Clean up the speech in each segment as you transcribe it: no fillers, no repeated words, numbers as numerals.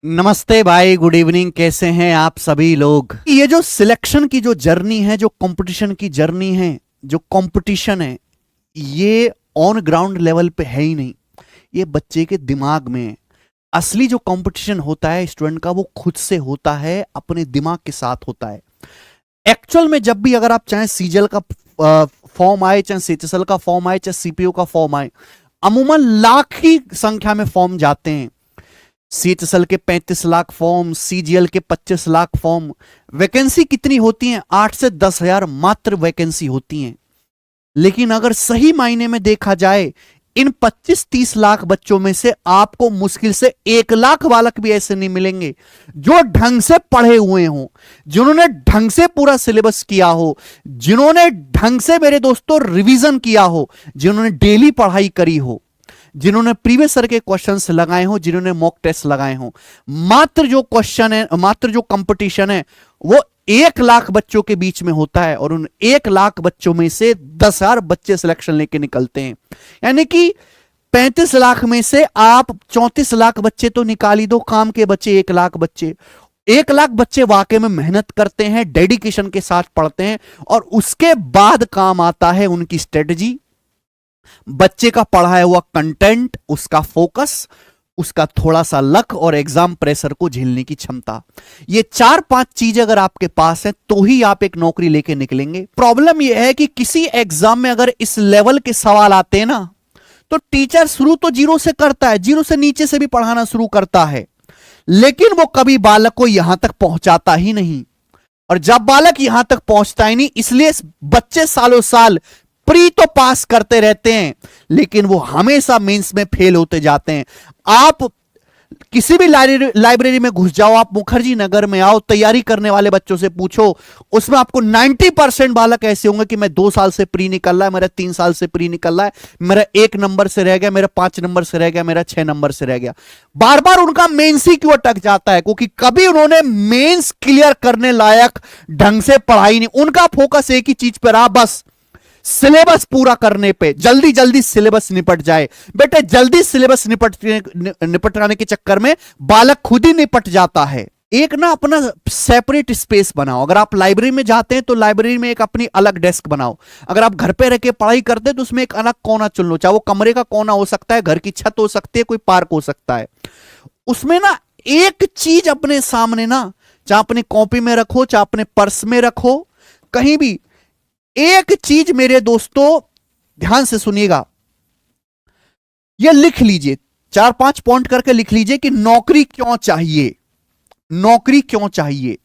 नमस्ते भाई, good evening. कैसे हैं आप सभी लोग। ये जो सिलेक्शन की जो जर्नी है, जो कंपटीशन की जर्नी है, जो कंपटीशन है, ये ऑन ग्राउंड लेवल पे है ही नहीं। ये बच्चे के दिमाग में है। असली जो कंपटीशन होता है स्टूडेंट का, वो खुद से होता है, अपने दिमाग के साथ होता है। एक्चुअल में जब भी अगर आप चाहे सीजीएल का फॉर्म आए, चाहे सीएचएसएल का फॉर्म आए, चाहे सीपीयू का फॉर्म आए, अमूमन लाख की संख्या में फॉर्म जाते हैं। सीएचएसएल के 35 लाख फॉर्म, सीजीएल के 25 लाख फॉर्म। वैकेंसी कितनी होती हैं? 8 से 10 हजार मात्र वैकेंसी होती हैं। लेकिन अगर सही मायने में देखा जाए, इन 25-30 लाख बच्चों में से आपको मुश्किल से 1 लाख बालक भी ऐसे नहीं मिलेंगे जो ढंग से पढ़े हुए हों, जिन्होंने ढंग से पूरा सिलेबस किया हो, जिन्होंने ढंग से मेरे दोस्तों रिवीजन किया हो, जिन्होंने डेली पढ़ाई करी हो, जिन्होंने प्रीवियस ईयर के क्वेश्चंस लगाए हो, जिन्होंने मॉक टेस्ट लगाए हो। मात्र जो क्वेश्चन है, मात्र जो कंपटीशन है, वो 1 लाख बच्चों के बीच में होता है और उन 1 लाख बच्चों में से 10,000 बच्चे सिलेक्शन लेके निकलते हैं। यानी कि 35 लाख में से आप 34 लाख बच्चे तो निकाल ही दो, काम के बच्चे 1 लाख बच्चे। 1 लाख बच्चे वाकई में मेहनत करते हैं, डेडिकेशन के साथ पढ़ते हैं, और उसके बाद काम आता है उनकी स्ट्रेटजी, बच्चे का पढ़ाया हुआ कंटेंट, उसका फोकस, उसका थोड़ा सा लक और एग्जाम प्रेशर को झेलने की क्षमता। ये 4-5 चीजें अगर आपके पास है तो ही आप एक नौकरी लेके निकलेंगे। प्रॉब्लम यह है कि किसी एग्जाम में अगर इस लेवल के सवाल आते हैं ना, तो टीचर शुरू तो जीरो से करता है, जीरो से नीचे से भी पढ़ाना शुरू करता है, लेकिन वो कभी बालक को यहां तक पहुंचाता ही नहीं। और जब बालक यहां तक पहुंचता ही नहीं, इसलिए बच्चे सालों साल प्री तो पास करते रहते हैं, लेकिन वो हमेशा मेंस में फेल होते जाते हैं। आप किसी भी लाइब्रेरी में घुस जाओ, आप मुखर्जी नगर में आओ, तैयारी करने वाले बच्चों से पूछो, उसमें आपको 90% बालक ऐसे होंगे कि मैं 2 साल से प्री निकल रहा है, मेरा 3 साल से प्री निकल रहा है, मेरा 1 नंबर से रह गया, मेरा 5 नंबर से रह गया, मेरा 6 नंबर से रह गया। बार बार उनका मेंस ही क्यों अटक जाता है? क्योंकि कभी उन्होंने मेंस क्लियर करने लायक ढंग से पढ़ाई नहीं। उनका फोकस एक ही चीज पर रहा, बस सिलेबस पूरा करने पे, जल्दी जल्दी सिलेबस निपट जाए। बेटे जल्दी सिलेबस निपटाने के चक्कर में बालक खुद ही निपट जाता है। एक ना अपना सेपरेट स्पेस बनाओ। अगर आप लाइब्रेरी में जाते हैं तो लाइब्रेरी में एक अपनी अलग डेस्क बनाओ। अगर आप घर पे रह के पढ़ाई करते हैं तो उसमें एक अलग कोना चुन लो, चाहे वो कमरे का कोना हो सकता है, घर की छत हो सकती है, कोई पार्क हो सकता है। उसमें ना एक चीज अपने सामने ना, चाहे अपनी कॉपी में रखो, चाहे अपने पर्स में रखो, कहीं भी एक चीज मेरे दोस्तों ध्यान से सुनिएगा, यह लिख लीजिए, 4-5 पॉइंट करके लिख लीजिए कि नौकरी क्यों चाहिए, नौकरी क्यों चाहिए।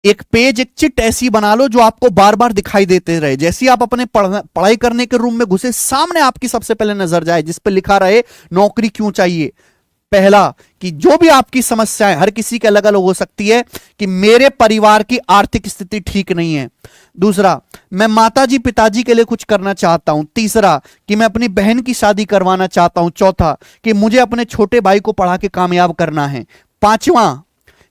एक पेज, एक चिट ऐसी बना लो जो आपको बार बार दिखाई देते रहे। जैसे आप अपने पढ़ाई करने के रूम में घुसे, सामने आपकी सबसे पहले नजर जाए जिस पर लिखा रहे नौकरी क्यों चाहिए। पहला, कि जो भी आपकी समस्याएं, हर किसी के अलग अलग हो सकती है, कि मेरे परिवार की आर्थिक स्थिति ठीक नहीं है। दूसरा, मैं माताजी पिताजी के लिए कुछ करना चाहता हूं। तीसरा, कि मैं अपनी बहन की शादी करवाना चाहता हूं। चौथा, कि मुझे अपने छोटे भाई को पढ़ा के कामयाब करना है। पांचवा,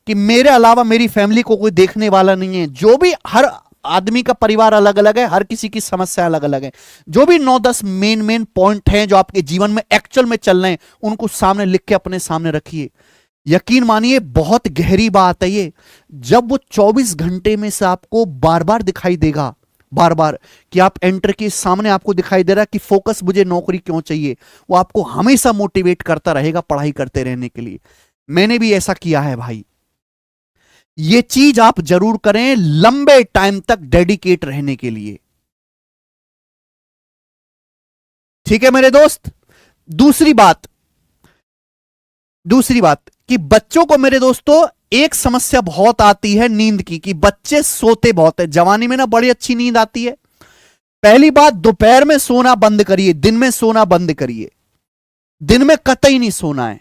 कि मेरे अलावा मेरी फैमिली को कोई देखने वाला नहीं है। जो भी, हर आदमी का परिवार अलग अलग है, हर किसी की समस्या अलग अलग है। जो भी 9-10 मेन पॉइंट हैं जो आपके जीवन में एक्चुअल में चल रहे हैं, उनको सामने लिख के अपने सामने रखिए। यकीन मानिए बहुत गहरी बात है ये। जब वो 24 घंटे में से आपको बार बार दिखाई देगा, बार बार, कि आप एंटर के सामने आपको दिखाई दे रहा है कि फोकस मुझे नौकरी क्यों चाहिए, वो आपको हमेशा मोटिवेट करता रहेगा पढ़ाई करते रहने के लिए। मैंने भी ऐसा किया है भाई। ये चीज आप जरूर करें लंबे टाइम तक डेडिकेट रहने के लिए। ठीक है मेरे दोस्त। दूसरी बात कि बच्चों को मेरे दोस्तों एक समस्या बहुत आती है नींद की, कि बच्चे सोते बहुत है। जवानी में ना बड़ी अच्छी नींद आती है। पहली बात, दोपहर में सोना बंद करिए, दिन में सोना बंद करिए। दिन में कतई नहीं सोना है।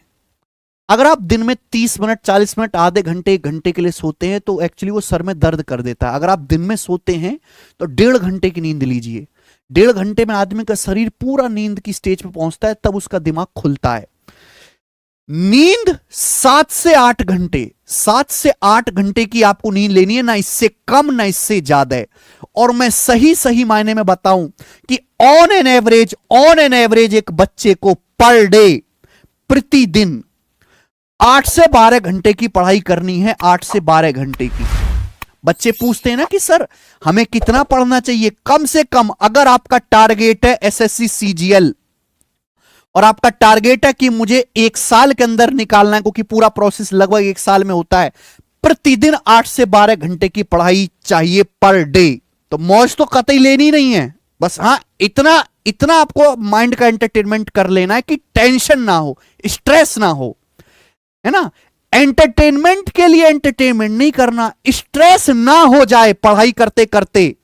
अगर आप दिन में 30 मिनट, 40 मिनट, आधे घंटे, 1 घंटे के लिए सोते हैं तो एक्चुअली वो सर में दर्द कर देता है। अगर आप दिन में सोते हैं तो 1.5 घंटे की नींद लीजिए। 1.5 घंटे में आदमी का शरीर पूरा नींद की स्टेज पे पहुंचता है, तब उसका दिमाग खुलता है। नींद 7 से 8 घंटे, 7 से 8 घंटे की आपको नींद लेनी है, ना इससे कम ना इससे ज्यादा है। और मैं सही मायने में बताऊं कि ऑन एन एवरेज एक बच्चे को पर डे, प्रतिदिन 8 से 12 घंटे की पढ़ाई करनी है। 8 से 12 घंटे की। बच्चे पूछते हैं ना कि सर हमें कितना पढ़ना चाहिए? कम से कम अगर आपका टारगेट है एसएससी सीजीएल और आपका टारगेट है कि मुझे 1 साल के अंदर निकालना है, क्योंकि पूरा प्रोसेस लगभग 1 साल में होता है, प्रतिदिन 8 से 12 घंटे की पढ़ाई चाहिए पर डे। तो मौज तो कतई लेनी नहीं है, बस हाँ इतना इतना आपको माइंड का एंटरटेनमेंट कर लेना है कि टेंशन ना हो, स्ट्रेस ना हो, है ना। एंटरटेनमेंट के लिए एंटरटेनमेंट नहीं करना, स्ट्रेस ना हो जाए पढ़ाई करते करते,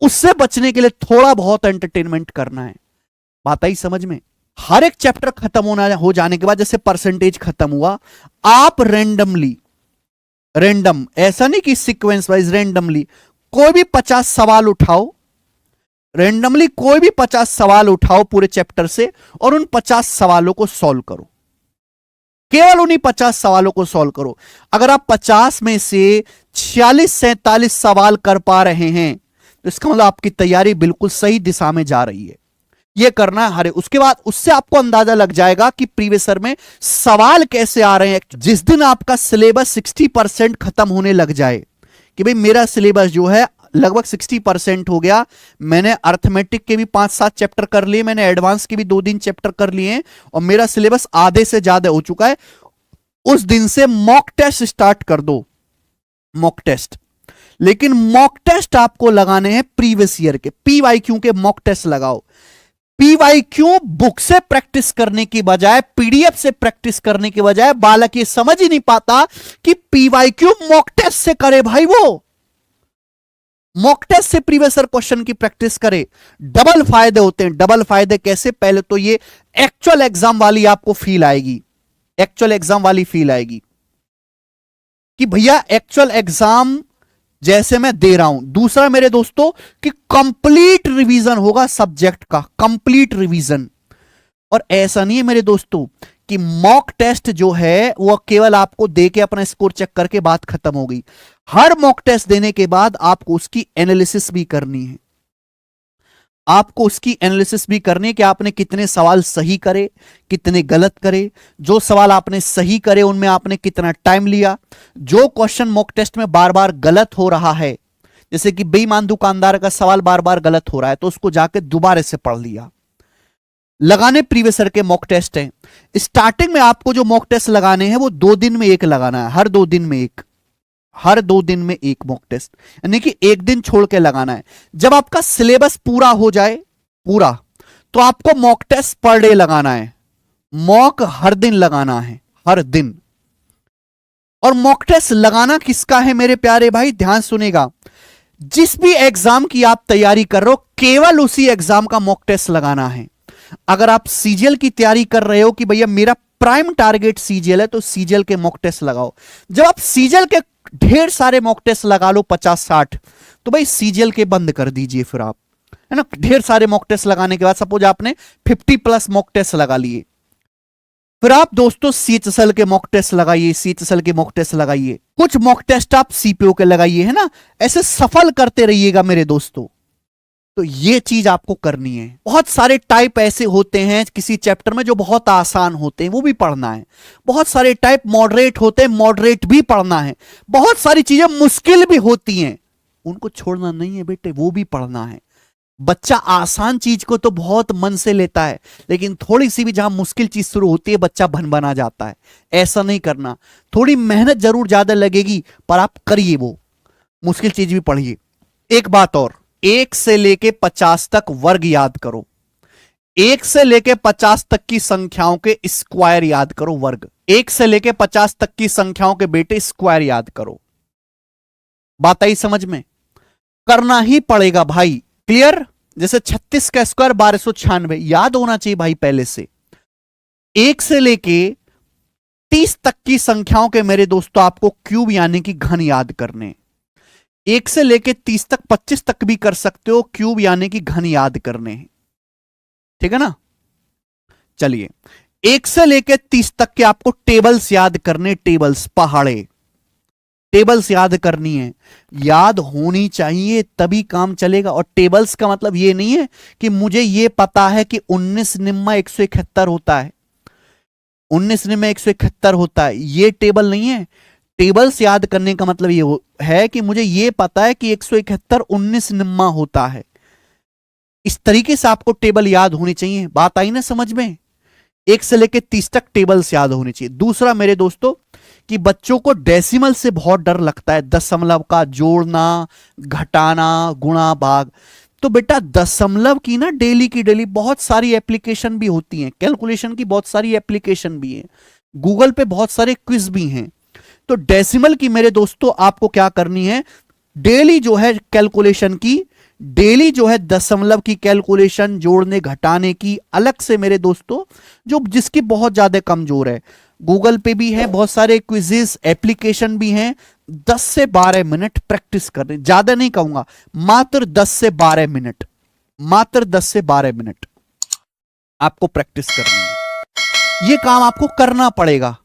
उससे बचने के लिए थोड़ा बहुत एंटरटेनमेंट करना है। बात आई समझ में? हर एक चैप्टर खत्म हो जाने के बाद, जैसे परसेंटेज खत्म हुआ, आप रैंडम ऐसा नहीं कि सीक्वेंस वाइज, रैंडमली कोई भी 50 सवाल उठाओ, रैंडमली कोई भी 50 सवाल उठाओ पूरे चैप्टर से और उन 50 सवालों को सॉल्व करो। केवल उन्हीं 50 सवालों को सॉल्व करो। अगर आप 50 में से 46-47 सवाल कर पा रहे हैं तो इसका मतलब आपकी तैयारी बिल्कुल सही दिशा में जा रही है। यह करना है। उसके बाद उससे आपको अंदाजा लग जाएगा कि प्रीवियस ईयर में सवाल कैसे आ रहे हैं। जिस दिन आपका सिलेबस 60% खत्म होने लग जाए कि भाई मेरा सिलेबस जो है लगभग 60% हो गया, मैंने अर्थमेटिक के भी 5-7 चैप्टर कर लिए, मैंने एडवांस के भी 2-3 चैप्टर कर लिए और मेरा सिलेबस आधे से ज्यादा हो चुका है, उस दिन से मॉक टेस्ट स्टार्ट कर दो। मॉक टेस्ट, लेकिन मॉक टेस्ट आपको लगाने हैं प्रीवियस ईयर के, पीवाईक्यू के मॉक टेस्ट लगाओ। पीवाईक्यू बुक से प्रैक्टिस करने की बजाय, पीडीएफ से प्रैक्टिस करने की बजाय, बालक ये समझ ही नहीं पाता कि पीवाईक्यू मॉक टेस्ट से करे। भाई वो मॉक टेस्ट से प्रीवियस ईयर क्वेश्चन की प्रैक्टिस करे। डबल फायदे होते हैं। डबल फायदे कैसे? पहले तो ये एक्चुअल एग्जाम वाली आपको फील आएगी, एक्चुअल एग्जाम वाली फील आएगी कि भैया एक्चुअल एग्जाम जैसे मैं दे रहा हूं। दूसरा मेरे दोस्तों कि कंप्लीट रिवीजन होगा सब्जेक्ट का, कंप्लीट रिवीजन। और ऐसा नहीं है मेरे दोस्तों कि मॉक टेस्ट जो है वो केवल आपको दे के अपना स्कोर चेक करके बात खत्म हो गई। हर मॉक टेस्ट देने के बाद आपको उसकी एनालिसिस भी करनी है। आपको उसकी एनालिसिस भी करनी है कि आपने कितने सवाल सही करे, कितने गलत करे, जो सवाल आपने सही करे उनमें आपने कितना टाइम लिया, जो क्वेश्चन मॉक टेस्ट में बार बार गलत हो रहा है, जैसे कि बेईमान दुकानदार का सवाल बार बार गलत हो रहा है तो उसको जाके दोबारा से पढ़ लिया। लगाने प्रीवियस ईयर के मॉक टेस्ट हैं। स्टार्टिंग में आपको जो मॉक टेस्ट लगाने हैं वो 2 दिन में एक लगाना है, हर 2 दिन में एक, हर 2 दिन में एक मॉक टेस्ट, यानी कि एक दिन छोड़ के लगाना है। जब आपका सिलेबस पूरा हो जाए पूरा, तो आपको मॉक टेस्ट पर डे लगाना है। मॉक हर दिन लगाना है, हर दिन। और मॉक टेस्ट लगाना किसका है मेरे प्यारे भाई? ध्यान सुनेगा। जिस भी एग्जाम की आप तैयारी कर रहे हो केवल उसी एग्जाम का मॉक टेस्ट लगाना है। अगर आप सीजीएल की तैयारी कर रहे हो कि भैया मेरा प्राइम टारगेट सीजीएल है, तो सीजीएल के मॉक टेस्ट लगाओ। जब आप सीजीएल के ढेर सारे मॉक टेस्ट लगा लो 50-60, तो भाई सीजीएल के बंद कर दीजिए फिर आप, है ना। ढेर सारे मॉक टेस्ट लगाने के बाद सपोज आपने 50+ मॉक टेस्ट लगा लिए, फिर आप दोस्तों सीएचएसएल के मॉक टेस्ट लगाइए, सीएचएसएल के मॉक टेस्ट लगाइए, कुछ मॉक टेस्ट आप सीपीओ के लगाइए, है ना। ऐसे सफल करते रहिएगा मेरे दोस्तों। तो ये चीज आपको करनी है। बहुत सारे टाइप ऐसे होते हैं किसी चैप्टर में जो बहुत आसान होते हैं, वो भी पढ़ना है। बहुत सारे टाइप मॉडरेट होते हैं, मॉडरेट भी पढ़ना है। बहुत सारी चीजें मुश्किल भी होती हैं, उनको छोड़ना नहीं है बेटे, वो भी पढ़ना है। बच्चा आसान चीज को तो बहुत मन से लेता है, लेकिन थोड़ी सी भी जहां मुश्किल चीज शुरू होती है बच्चा भन-बना जाता है। ऐसा नहीं करना। थोड़ी मेहनत जरूर ज्यादा लगेगी पर आप करिए, वो मुश्किल चीज भी पढ़िए। एक बात और, 1 से लेके 50 तक वर्ग याद करो। 1 से लेके 50 तक की संख्याओं के स्क्वायर याद करो। वर्ग 1 से लेके 50 तक की संख्याओं के बेटे स्क्वायर याद करो। बात आई समझ में? करना ही पड़ेगा भाई। क्लियर? जैसे 36 का स्क्वायर 1296 याद होना चाहिए भाई पहले से। 1 से लेके 30 तक की संख्याओं के मेरे दोस्तों आपको क्यूब यानी कि घन याद करने। 1 से लेके 30 तक, 25 तक भी कर सकते हो, क्यूब यानी कि घन याद करने हैं। ठीक है ना। चलिए 1 से लेके 30 तक के आपको टेबल्स याद करने। टेबल्स, पहाड़े, टेबल्स याद करनी है। याद होनी चाहिए तभी काम चलेगा। और टेबल्स का मतलब ये नहीं है कि मुझे ये पता है कि 19 निम्मा 171 होता है। 19 में 171 होता है, ये टेबल नहीं है। टेबल्स याद करने का मतलब ये है कि मुझे ये पता है कि 171 19 निम्मा होता है। इस तरीके से आपको टेबल याद होनी चाहिए। बात आई ना समझ में? 1 से लेके 30 तक टेबल्स याद होनी चाहिए। दूसरा मेरे दोस्तों कि बच्चों को डेसिमल से बहुत डर लगता है, दशमलव का जोड़ना, घटाना, गुणा, भाग। तो बेटा दशमलव की ना डेली की डेली बहुत सारी एप्लीकेशन भी होती हैं, कैलकुलेशन की बहुत सारी एप्लीकेशन भी हैं, गूगल पे बहुत सारे क्विज भी हैं। तो डेसिमल की मेरे दोस्तों आपको क्या करनी है, डेली जो है कैलकुलेशन की, डेली जो है दशमलव की कैलकुलेशन, जोड़ने घटाने की अलग से मेरे दोस्तों, जो जिसकी बहुत ज्यादा कमजोर है। गूगल पे भी है बहुत सारे क्विजेस, एप्लीकेशन भी हैं। 10 से 12 मिनट प्रैक्टिस करनी, ज्यादा नहीं कहूंगा, मात्र 10 से 12 मिनट, मात्र 10 से 12 मिनट आपको प्रैक्टिस करनी है। ये काम आपको करना पड़ेगा।